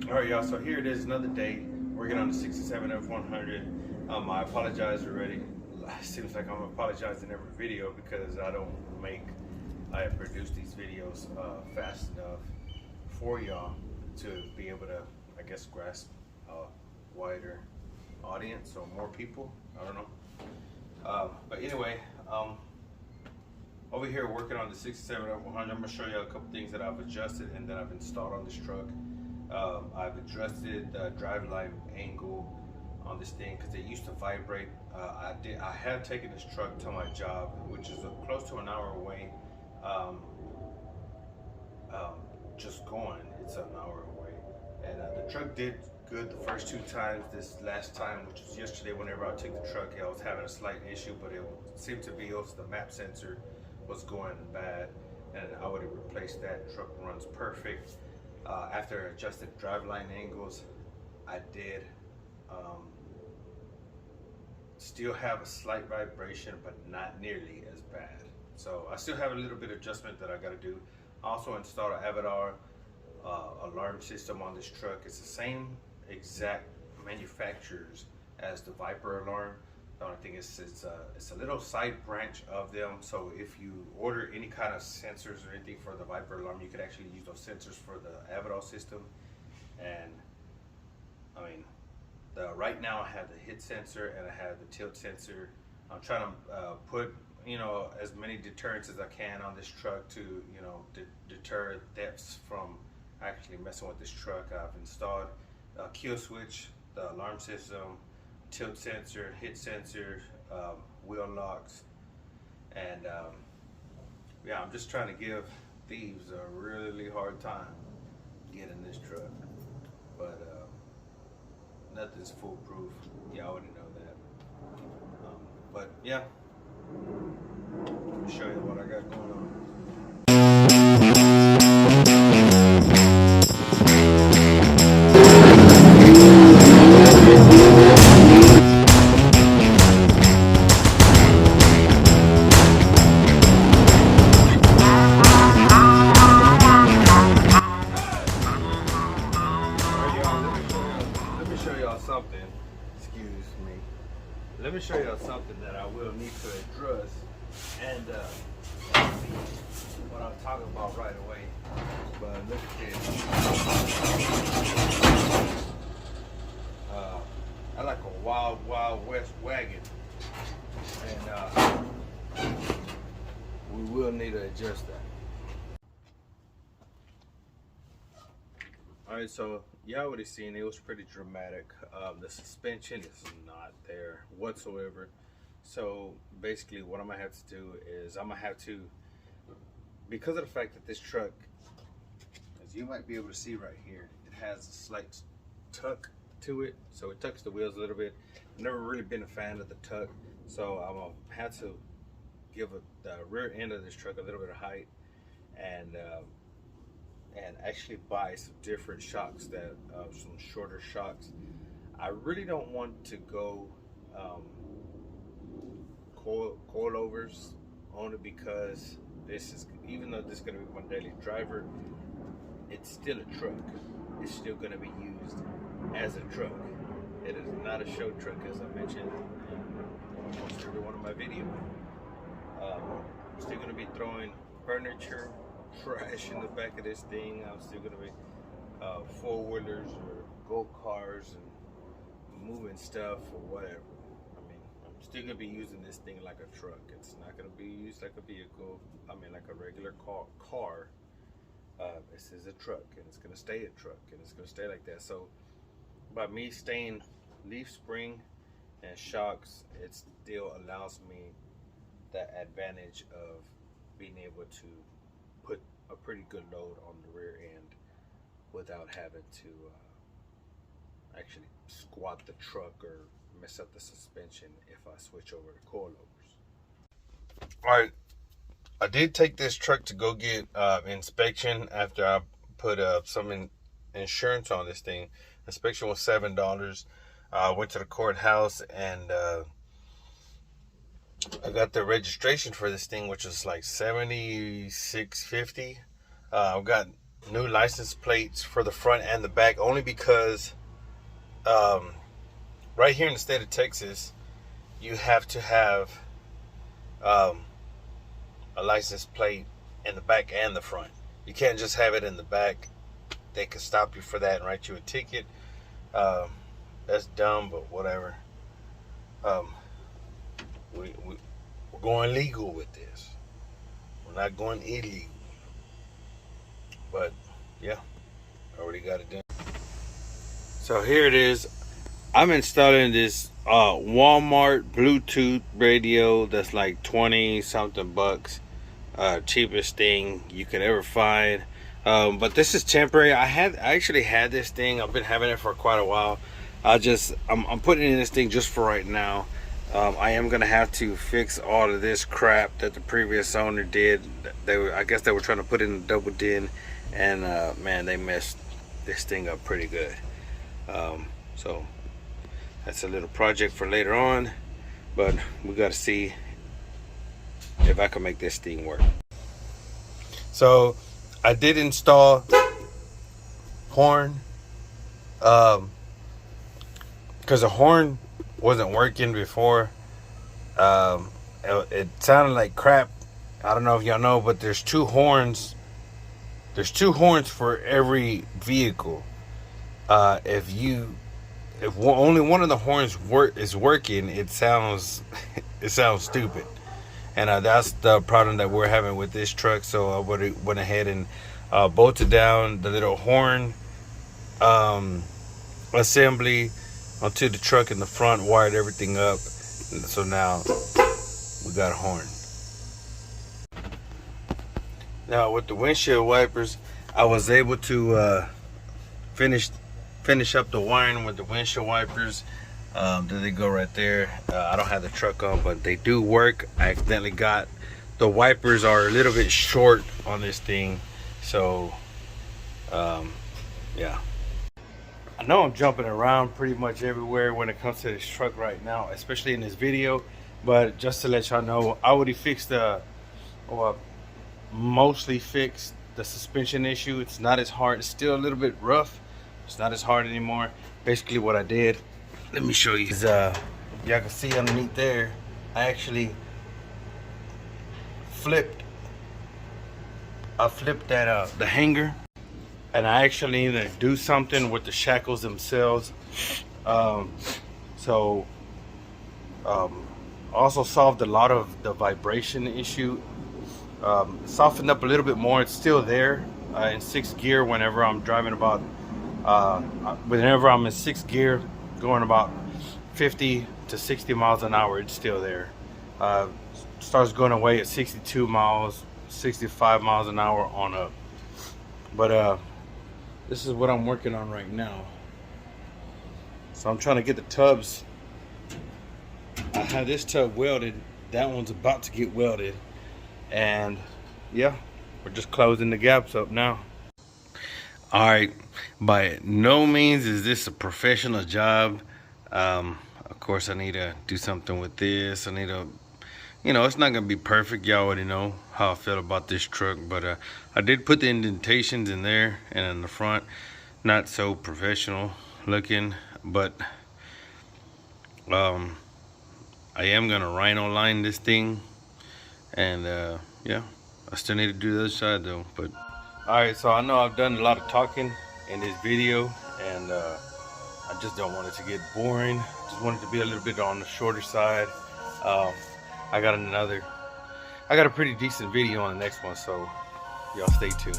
All right, y'all. So here it is, another day working on the 67 F100. I apologize already. It seems like I'm apologizing every video because I produce these videos fast enough for y'all to be able to, I guess, grasp a wider audience or more people. I don't know. But anyway, over here working on the 67 F100. I'm gonna show you a couple things that I've adjusted and that I've installed on this truck. I've adjusted the driveline angle on this thing because it used to vibrate. I had taken this truck to my job, which is close to an hour away. Just going, it's an hour away, and the truck did good the first 2 times. This last time, which was yesterday, whenever I took the truck, I was having a slight issue, but it seemed to be also the map sensor was going bad, and I would have replaced that. Truck runs perfect. After adjusted driveline angles, I did still have a slight vibration, but not nearly as bad. So I still have a little bit of adjustment that I got to do. I also installed an Avatar alarm system on this truck. It's the same exact manufacturers as the Viper alarm. The only thing is it's a little side branch of them. So if you order any kind of sensors or anything for the Viper alarm, you could actually use those sensors for the Avatar system. And I mean, right now I have the hit sensor and I have the tilt sensor. I'm trying to put as many deterrents as I can on this truck to deter thefts from actually messing with this truck. I've installed a kill switch, the alarm system, tilt sensor, hit sensor, wheel locks, and yeah, I'm just trying to give thieves a really hard time getting this truck, but nothing's foolproof. You already know that. But yeah, let me show you what I got going on. Let me show y'all something that I will need to address, and what I'm talking about right away. But look at this. I like a Wild West wagon, and we will need to adjust that. Alright, so y'all already seen it was pretty dramatic. The suspension is not there whatsoever. So basically what I'm gonna have to do is I'm gonna have to, because of the fact that this truck, as you might be able to see right here, it has a slight tuck to it, so it tucks the wheels a little bit. I've never really been a fan of the tuck, so I'm gonna have to give the rear end of this truck a little bit of height, and actually buy some different shocks, that some shorter shocks. I really don't want to go coilovers, only because this is, even though this is going to be my daily driver, it's still a truck. It's still going to be used as a truck. It is not a show truck, as I mentioned in almost every one of my videos. I'm still going to be throwing furniture, trash in the back of this thing. I'm still going to be four-wheelers or go-cars and moving stuff or whatever. I mean, I'm still going to be using this thing like a truck. It's not going to be used like a vehicle. I mean, like a regular car. This is a truck, and it's going to stay a truck, and it's going to stay like that. So by me staying leaf spring and shocks, it still allows me that advantage of being able to put a pretty good load on the rear end without having to actually squat the truck or mess up the suspension if I switch over to coilovers. Alright, I did take this truck to go get inspection after I put some insurance on this thing. Inspection was $7. I went to the courthouse and I got the registration for this thing, which was like $76.50. I got new license plates for the front and the back, only because right here in the state of Texas, you have to have a license plate in the back and the front. You can't just have it in the back. They could stop you for that and write you a ticket. That's dumb, but whatever. We're going legal with this. We're not going illegal. But yeah, already got it done. So here it is. I'm installing this Walmart Bluetooth radio that's like 20 something bucks. Cheapest thing you could ever find. But this is temporary. I actually had this thing. I've been having it for quite a while. I'm putting in this thing just for right now. I am gonna have to fix all of this crap that the previous owner did. I guess they were trying to put in a double din, and man, they messed this thing up pretty good. So that's a little project for later on, but we got to see if I can make this thing work. So I did install horn, because the horn wasn't working before. It sounded like crap. I don't know if y'all know, but there's two horns. There's two horns for every vehicle. If only one of the horns is working, it sounds stupid. And that's the problem that we're having with this truck. So I went ahead and bolted down the little horn assembly onto the truck in the front, wired everything up, and so now we got a horn. Now with the windshield wipers, I was able to finish up the wiring with the windshield wipers. There they go right there. I don't have the truck on, but they do work. I accidentally got the wipers are a little bit short on this thing, so yeah. I know I'm jumping around pretty much everywhere when it comes to this truck right now, especially in this video, but just to let y'all know, I already fixed mostly fixed the suspension issue. It's not as hard. It's still a little bit rough. It's not as hard anymore. Basically what I did, let me show you, is y'all can see underneath there, I actually flipped that the hanger, and I actually need to do something with the shackles themselves. Also solved a lot of the vibration issue. Softened up a little bit more. It's still there in 6th gear whenever I'm driving about whenever I'm in 6th gear going about 50 to 60 miles an hour, it's still there. Starts going away at 62 miles, 65 miles an hour on up. But this is what I'm working on right now. So I'm trying to get the tubs. I have this tub welded. That one's about to get welded. And yeah, we're just closing the gaps up now. All right, by no means is this a professional job. Of course I need to do something with this. I need to, it's not gonna be perfect. Y'all already know how I feel about this truck, but I did put the indentations in there and in the front. Not so professional looking, but I am gonna rhino line this thing. And yeah, I still need to do the other side though. But all right, so I know I've done a lot of talking in this video, and I just don't want it to get boring. Just want it to be a little bit on the shorter side. I got a pretty decent video on the next one, so y'all stay tuned.